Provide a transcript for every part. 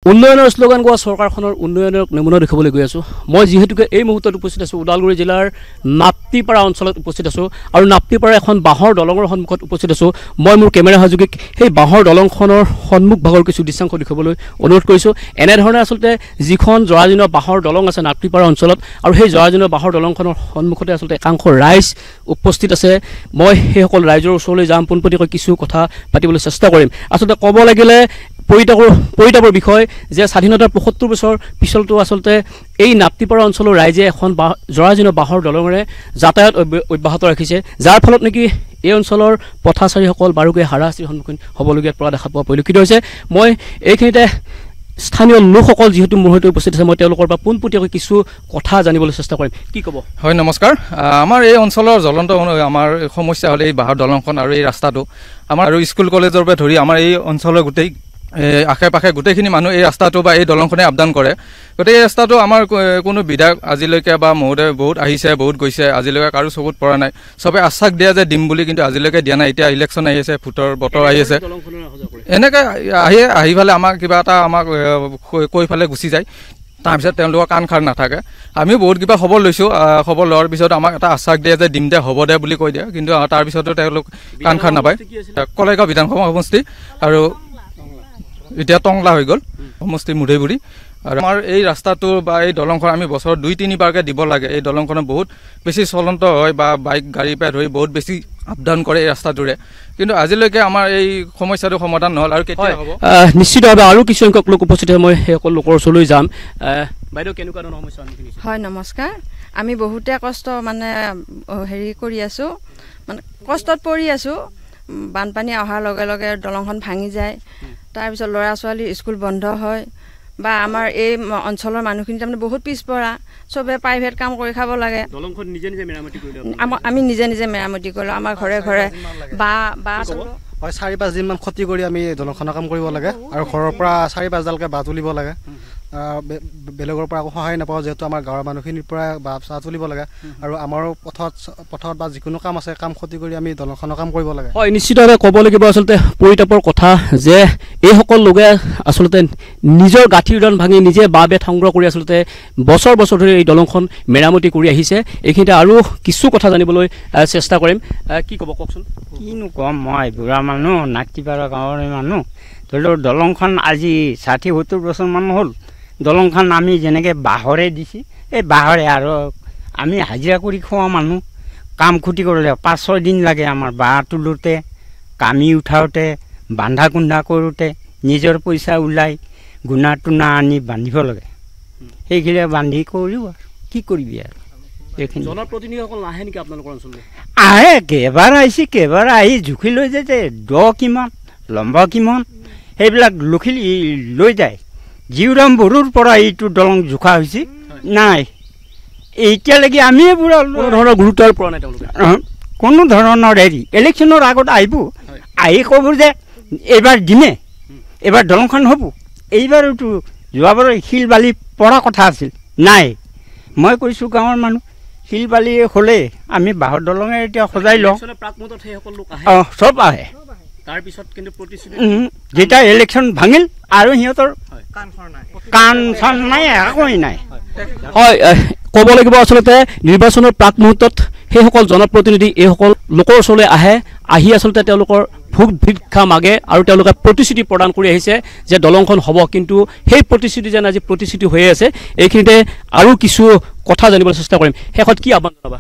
উন্নয়নৰ শ্লোগান গোৱা চৰকাৰখনৰ উন্নয়নৰ নমুনা দেখাবলৈ গৈ আছোঁ। মই যিহেতুকে এই মুহূৰ্তত উপস্থিত আছোঁ ওদালগুৰি জিলাৰ নাপ্তিপাৰা অঞ্চলত উপস্থিত আছোঁ আৰু নাপ্তিপাৰা এখন বাঁহৰ দলঙৰ সন্মুখত উপস্থিত আছোঁ। মই মোৰ কেমেৰা সহযোগীক সেই বাঁহৰ দলংখনৰ সন্মুখ ভাগৰ কিছু দৃশ্যাংশ দেখুৱাবলৈ অনুৰোধ কৰিছোঁ। এনেধৰণে আচলতে যিখন জৰাজীৰ্ণ বাঁহৰ দলং আছে নাপ্তিপাৰা অঞ্চলত আৰু সেই জৰাজীৰ্ণ বাঁহৰ দলংখনৰ সন্মুখতে আচলতে একাংশ ৰাইজ উপস্থিত আছে। মই সেইসকল ৰাইজৰ ওচৰলৈ যাম, পোনপটীয়াকৈ কিছু কথা পাতিবলৈ চেষ্টা কৰিম। আচলতে ক'ব লাগিলে পৰিতাপৰ বিষয় যে স্বাধীনতাৰ ৭৫ বছৰ পিছতো আচলতে এই নাপ্তিপাৰা অঞ্চলৰ ৰাইজে এখন জৰাজীৰ্ণ বাঁহৰ দলঙেৰে যাতায়াত অব্যাহত ৰাখিছে, যাৰ ফলত নেকি এই অঞ্চলৰ পথাচাৰীসকল বাৰুকৈ হাৰাশাস্তিৰ সন্মুখীন হ'বলগীয়া পৰা দেখা পোৱা পৰিলক্ষিত হৈছে। মই এইখিনিতে স্থানীয় লোকসকল যিহেতু মোৰ সৈতে উপস্থিত আছে, মই তেওঁলোকৰ পৰা পোনপটীয়াকৈ কিছু কথা জানিবলৈ চেষ্টা কৰিম। কি ক'ব? হয়, নমস্কাৰ। আমাৰ এই অঞ্চলৰ জ্বলন্ত আমাৰ সমস্যা হ'ল এই বাঁহৰ দলংখন আৰু এই ৰাস্তাটো। আমাৰ আৰু স্কুল কলেজৰ পৰা ধৰি আমাৰ এই অঞ্চলৰ গোটেই আশে পাশে গোটেইখিনি মানুহ এই ৰাস্তাটো বা এই দলংখনে আপডাউন কৰে। গতিকে এই ৰাস্তাটো আমাৰ কোনো বিধায়ক আজিলৈকে বা মহোদয় বহুত আহিছে, বহুত গৈছে, আজিলৈকে কাৰো চকুত পৰা নাই। চবে আশ্বাস দিয়া যে দিম বুলি, কিন্তু আজিলৈকে দিয়া নাই। এতিয়া ইলেকশ্যন আহি আছে, ভোটৰ বতৰ আহি আছে, এনেকৈ আহি ফালে আমাক কিবা এটা আমাক কৈ ফালে গুচি যায়। তাৰপিছত তেওঁলোকৰ কাণ খাৰ নাথাকে। আমিও বহুত কিবা খবৰ লৈছোঁ, খবৰ লোৱাৰ পিছত আমাক এটা আশ্বাস দিয়ে যে দিম দে, হ'ব দে বুলি কৈ দিয়ে, কিন্তু তাৰপিছতো তেওঁলোক কাণ খাৰ নাপায়। কলেগাঁও বিধানসভা সমষ্টি আৰু এতিয়া টংলা হৈ গ'ল সমষ্টি মুধেইবুৰি। আৰু আমাৰ এই ৰাস্তাটো বা এই দলংখন আমি বছৰত ২-৩ বাৰকৈ দিব লাগে। এই দলংখনে বহুত বেছি চলন্ত হয় বা বাইক গাড়ীৰ পৰা ধৰি বহুত বেছি আপ ডাউন কৰে এই ৰাস্তাটোৰে, কিন্তু আজিলৈকে আমাৰ এই সমস্যাটো সমাধান নহ'ল। আৰু কেতিয়া হ'ব? নিশ্চিতভাৱে আৰু কিছুসংখ্যক লোক উপস্থিত হয়, মই সেইসকল লোকৰ ওচৰলৈ যাম। বাইদেউ, কেনেকুৱা ধৰণৰ সমস্যা সন্মুখীন হৈছে? হয়, নমস্কাৰ। আমি বহুতে কষ্ট হেৰি কৰি আছোঁ, মানে কষ্টত পৰি আছোঁ। বানপানী অহাৰ লগে লগে দলংখন ভাঙি যায়, তাৰপিছত ল'ৰা ছোৱালী স্কুল বন্ধ হয়, বা আমাৰ এই অঞ্চলৰ মানুহখিনি তাৰমানে বহুত পিছপৰা, চবে প্ৰাইভেট কাম কৰি খাব লাগে। দলংখন নিজে নিজে মেৰামতি কৰিলে? আমি নিজে নিজে মেৰামতি কৰিলোঁ। আমাৰ ঘৰে ঘৰে বা ৪-৫ দিনমান ক্ষতি কৰি আমি দলংখনৰ কাম কৰিব লাগে, আৰু ঘৰৰ পৰা ৪-৫ডালকৈ বাঁহ তুলিব লাগে। বেলেগৰ পৰা একো সহায় নাপাওঁ, যিহেতু আমাৰ গাঁৱৰ মানুহখিনিৰ পৰা বাঁহ তুলিব লাগে, আৰু আমাৰো পথত বা যিকোনো কাম আছে, কাম ক্ষতি কৰি আমি দলংখনৰ কাম কৰিব লাগে। হয়, নিশ্চিতভাৱে ক'ব লাগিব আচলতে পৰিতাপৰ কথা যে এইসকল লোকে আচলতে নিজৰ গাঁঠিৰ উদান ভাঙি নিজে বাঁহ বেত সংগ্ৰহ কৰি আচলতে বছৰ বছৰ ধৰি এই দলংখন মেৰামতি কৰি আহিছে। এইখিনিতে আৰু কিছু কথা জানিবলৈ চেষ্টা কৰিম। কি ক'ব, কওকচোন? কিনো ক'ম, মই বুঢ়া মানুহ, নাপ্তিপাৰা গাঁৱৰে মানুহ। ধৰি লওক দলংখন আজি ৬০-৭০ বছৰমান হ'ল। দলংখন আমি যেনেকৈ বাঁহৰে দিছে, এই বাঁহৰে, আৰু আমি হাজিৰা কৰি খোৱা মানুহ, কাম ক্ষতি কৰিলে ৫-৬ দিন লাগে আমাৰ বাঁহ তোলোতে, কামি উঠাওঁতে, বান্ধা কুন্ধা কৰোঁতে, নিজৰ পইচা ওলাই গুণা টুনা আনি বান্ধিব লাগে। সেইখিনি বান্ধি কৰিও আৰু কি কৰিবি আৰু। এইখিনি জনপ্ৰতিনিধিসকল নাহে নেকি আপোনালোকৰ অঞ্চললৈ? আহে, কেইবাৰ আহিছে, কেইবাৰ আহি জুখি লৈ যায় যে দ কিমান, লম্বা কিমান, সেইবিলাক লুখি লৈ যায়। জিউৰাম বড়োৰ পৰা এইটো দলং জোখা হৈছে নাই, এতিয়ালৈকে আমিয়ে বুঢ়া। কোনো ধৰণৰ গুৰুত্ব পৰা নাই তেওঁলোকে? কোনো ধৰণৰ হেৰি ইলেকশ্যনৰ আগত আহিব, আহি ক'ব যে এইবাৰ দিমে, এইবাৰ দলংখন হ'ব। এইবাৰতো যোৱাবাৰ শিল বালি পৰা কথা আছিল, নাই। মই কৈছোঁ গাঁৱৰ মানুহ, শিল বালি হ'লে আমি বাঁহৰ দলঙে এতিয়া সজাই লওঁ। চব আহে। যেতিয়া ইলেকশ্যন ভাঙিল আৰু সিহঁতৰ কাণ চান নাই, একোৱেই নাই। হয়, ক'ব লাগিব আচলতে নিৰ্বাচনৰ প্ৰাক মুহূৰ্তত সেইসকল জনপ্ৰতিনিধি এইসকল লোকৰ ওচৰলৈ আহি আচলতে তেওঁলোকৰ ভোগ ভিক্ষা মাগে, আৰু তেওঁলোকে প্ৰতিশ্ৰুতি প্ৰদান কৰি আহিছে যে দলংখন হ'ব, কিন্তু সেই প্ৰতিশ্ৰুতি যেন আজি প্ৰতিশ্ৰুতি হৈয়ে আছে। এইখিনিতে আৰু কিছু কথা জানিবলৈ চেষ্টা কৰিম। শেষত কি আহ্বান জনাবা?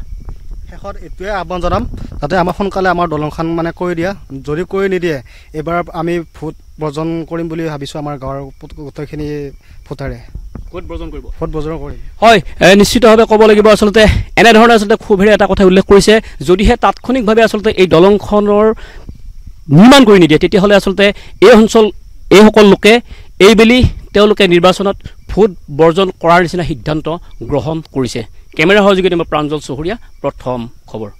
শেষত এইটোৱে আহ্বান জনাম, যাতে আমাৰ সোনকালে আমাৰ দলংখন মানে কৰি দিয়া। যদি কৰি নিদিয়ে, এইবাৰ আমি ভোট বৰ্জন কৰিম বুলি ভাবিছোঁ। আমাৰ গাঁৱৰ গোটেইখিনি ভোটাৰে ভোট বৰ্জন কৰিম। হয়, নিশ্চিতভাৱে ক'ব লাগিব আচলতে এনেধৰণে আচলতে খুবেৰে এটা কথা উল্লেখ কৰিছে, যদিহে তাৎক্ষণিকভাৱে আচলতে এই দলংখনৰ নিৰ্মাণ কৰি নিদিয়ে, তেতিয়াহ'লে আচলতে এইসকল লোকে এইবেলি তেওঁলোকে নিৰ্বাচনত ভোট বৰ্জন কৰাৰ নিচিনা সিদ্ধান্ত গ্ৰহণ কৰিছে। কেমেৰা সহযোগী মই প্ৰাঞ্জল চহৰীয়া, প্ৰথম খবৰ।